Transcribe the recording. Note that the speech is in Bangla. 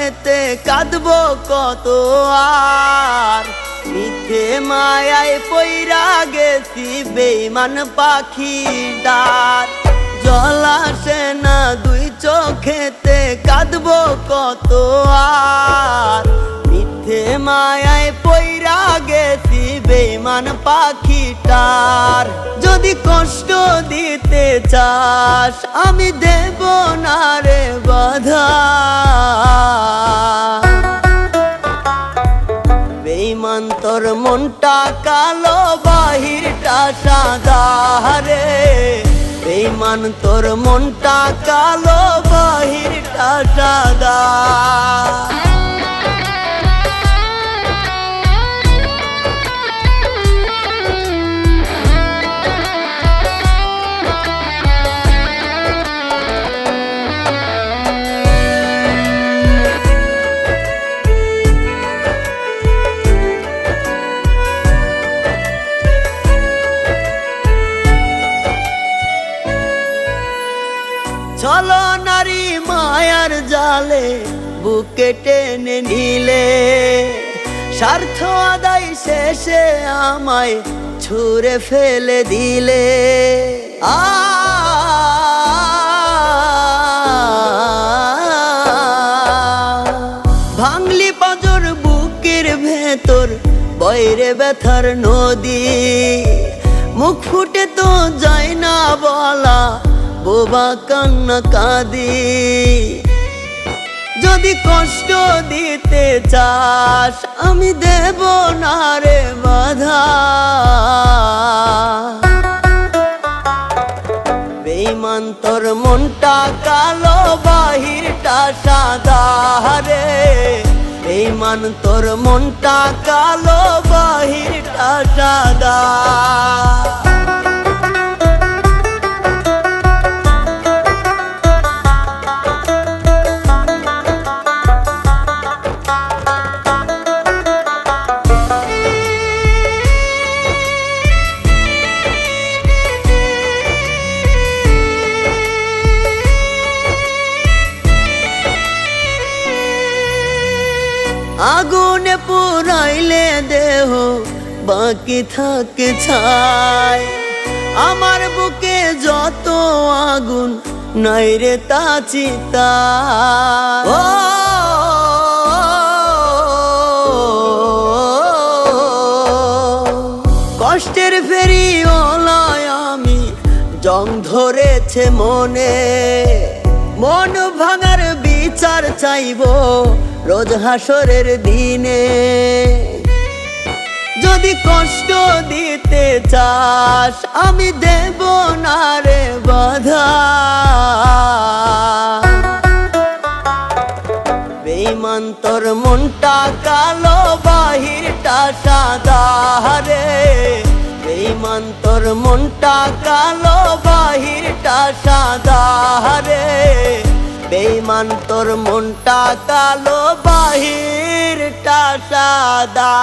চোখেতে কাঁদবো কত আর, মিথ্যে মায়ায় পইরা গেছি বেঈমান পাখির ডাক। জল আসে না দুই চোখেতে কাঁদবো কত আর, মিথ্যে মায়ায় পইরা গেছি বেঈমান পাখিটার। যদি কষ্ট দিতে চাস আমি দেব না রে বাধা, বেঈমান তোর মনটা কালো বাহিরটা সাদা রে, বেঈমান তোর মনটা কালো বাহিরটা সাদা। চলো নারী মায়ার জালে বুকে টেনে নিলে, স্বার্থ আদায় শেষে আমায় ছুঁড়ে ফেলে দিলে। ভাঙলি পাঁজর বুকের ভেতর বয়রে ব্যথার নদী, মুখ ফুটে তো যায় না বলা বোবা কান্না কাঁদি। যদি কষ্ট দিতে চাস আমি দেব না রে বাধা, বেঈমান তোর মনটা কালো বাহিরটা সাদা রে, বেঈমান তোর মনটা কালো বাহিরটা সাদা। আগুনে পুরাইলে দেহ বাকি থাকে ছাই, আমার বুকে যত আগুন নাই রে তা চিতা। কষ্টের ফেরিওয়ালায় আমি জং ধরেছে মনে, মন ভাঙার বিচার চাইবো রোজ হাসরের দিনে। যদি কষ্ট দিতে চাস আমি দেব না রে বাধা, বেঈমান তোর মনটা কালো বাহিরটা সাদা রে, বেঈমান তোর মনটা কালো বাহিরটা সাদা রে, বেঈমান তোর মনটা কালো বাহিরটা সাদা।